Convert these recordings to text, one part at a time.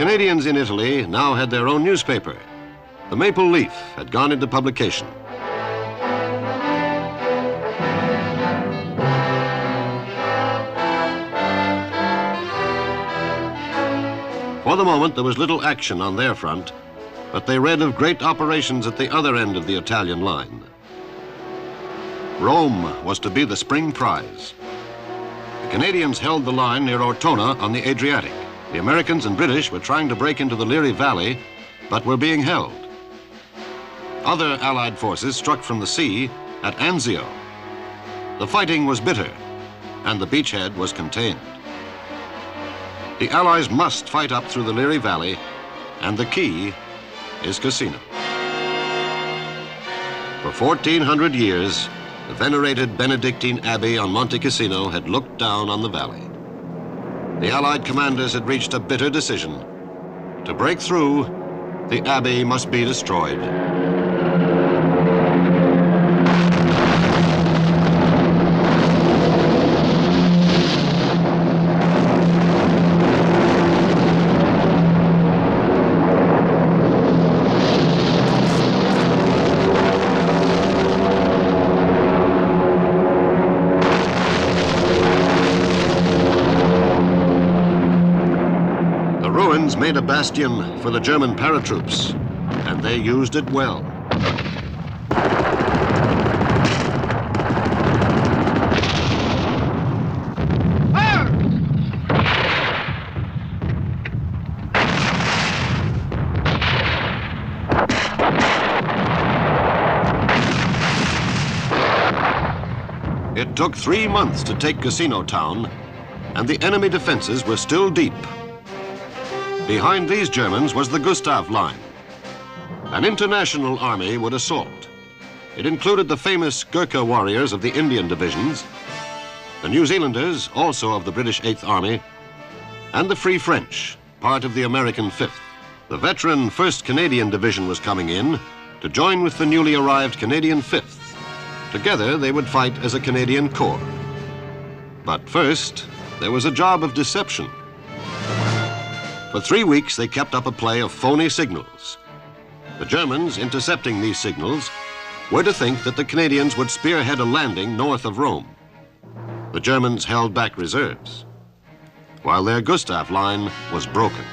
Canadians in Italy now had their own newspaper. The Maple Leaf had gone into publication. For the moment, there was little action on their front, but they read of great operations at the other end of the Italian line. Rome was to be the spring prize. The Canadians held the line near Ortona on the Adriatic. The Americans and British were trying to break into the Liri Valley, but were being held. Other Allied forces struck from the sea at Anzio. The fighting was bitter, and the beachhead was contained. The Allies must fight up through the Liri Valley, and the key is Cassino. For 1,400 years, the venerated Benedictine Abbey on Monte Cassino had looked down on the valley. The Allied commanders had reached a bitter decision. To break through, the Abbey must be destroyed. Made a bastion for the German paratroops, and they used it well. Fire! It took 3 months to take Cassino town, and the enemy defenses were still deep. Behind these Germans was the Gustav line. An international army would assault. It included the famous Gurkha warriors of the Indian divisions, the New Zealanders, also of the British 8th Army, and the Free French, part of the American 5th. The veteran 1st Canadian Division was coming in to join with the newly arrived Canadian 5th. Together, they would fight as a Canadian Corps. But first, there was a job of deception. For 3 weeks, they kept up a play of phony signals. The Germans, intercepting these signals, were to think that the Canadians would spearhead a landing north of Rome. The Germans held back reserves, while their Gustav line was broken.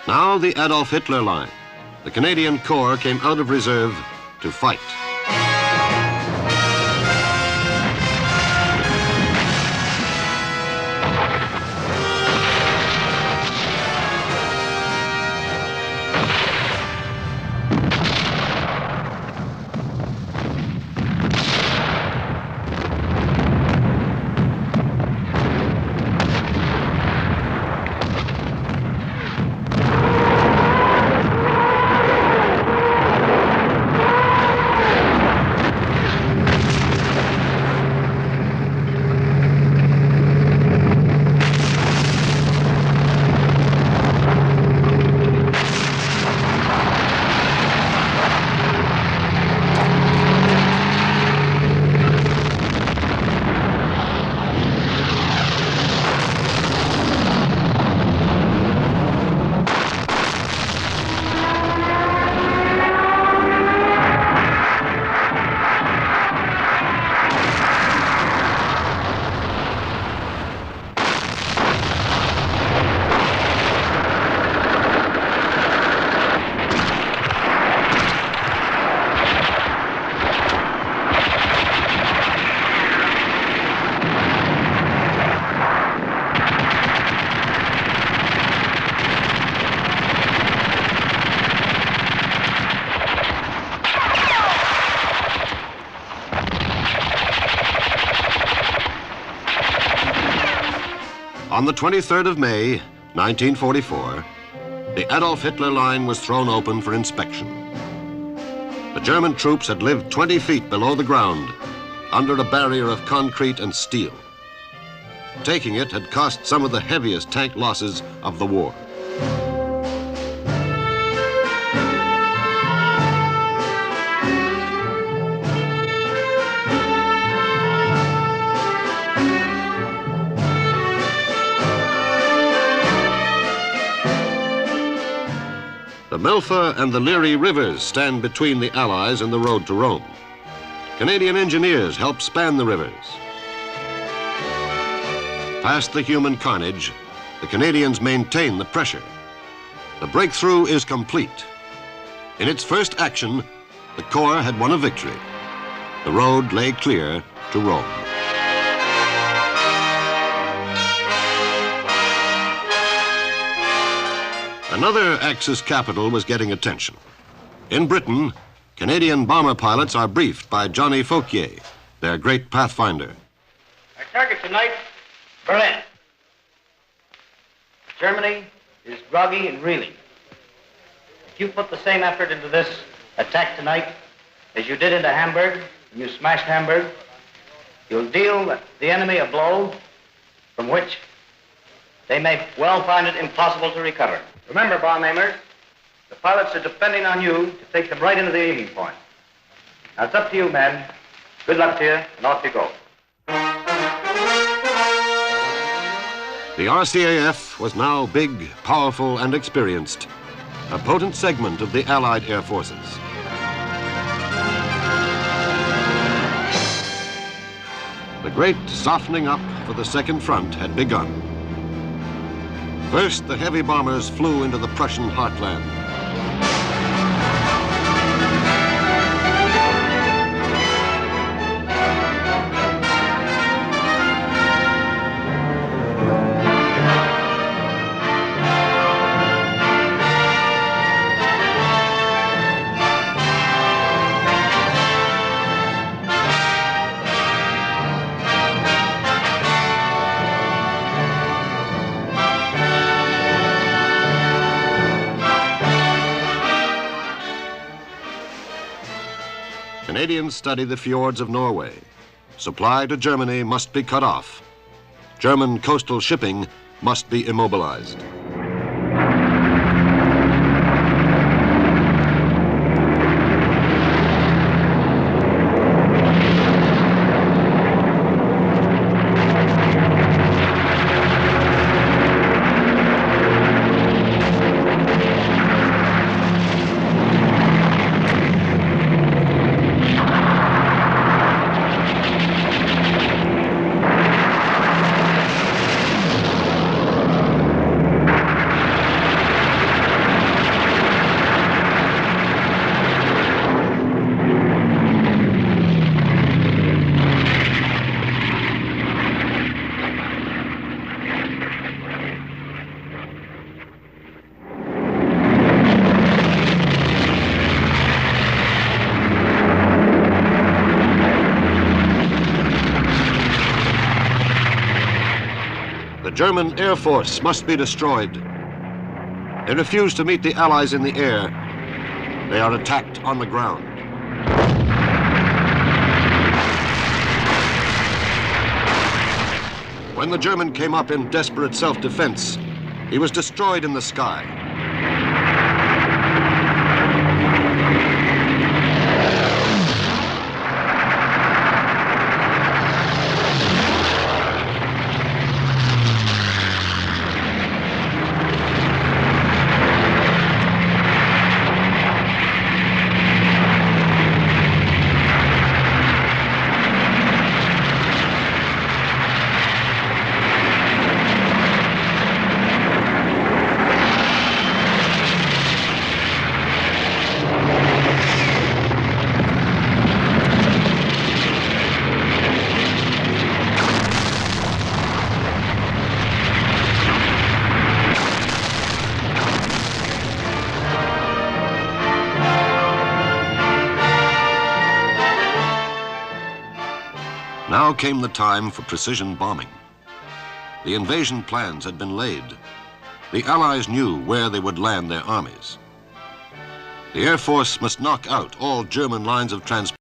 Now the Adolf Hitler line. The Canadian Corps came out of reserve to fight. On the 23rd of May, 1944, the Adolf Hitler line was thrown open for inspection. The German troops had lived 20 feet below the ground, under a barrier of concrete and steel. Taking it had cost some of the heaviest tank losses of the war. Melfa and the Leary rivers stand between the Allies and the road to Rome. Canadian engineers help span the rivers. Past the human carnage, the Canadians maintain the pressure. The breakthrough is complete. In its first action, the Corps had won a victory. The road lay clear to Rome. Another Axis capital was getting attention. In Britain, Canadian bomber pilots are briefed by Johnny Fauquier, their great pathfinder. Our target tonight, Berlin. Germany is groggy and reeling. If you put the same effort into this attack tonight as you did into Hamburg, and you smashed Hamburg, you'll deal the enemy a blow from which they may well find it impossible to recover. Remember, bomb aimers, the pilots are depending on you to take them right into the aiming point. Now, it's up to you, men. Good luck to you, and off you go. The RCAF was now big, powerful, and experienced, a potent segment of the Allied air forces. The great softening up for the second front had begun. First, the heavy bombers flew into the Prussian heartland. Canadians study the fjords of Norway. Supply to Germany must be cut off. German coastal shipping must be immobilized. The German Air Force must be destroyed. They refuse to meet the Allies in the air. They are attacked on the ground. When the German came up in desperate self-defense, he was destroyed in the sky. Now came the time for precision bombing. The invasion plans had been laid. The Allies knew where they would land their armies. The Air Force must knock out all German lines of transport.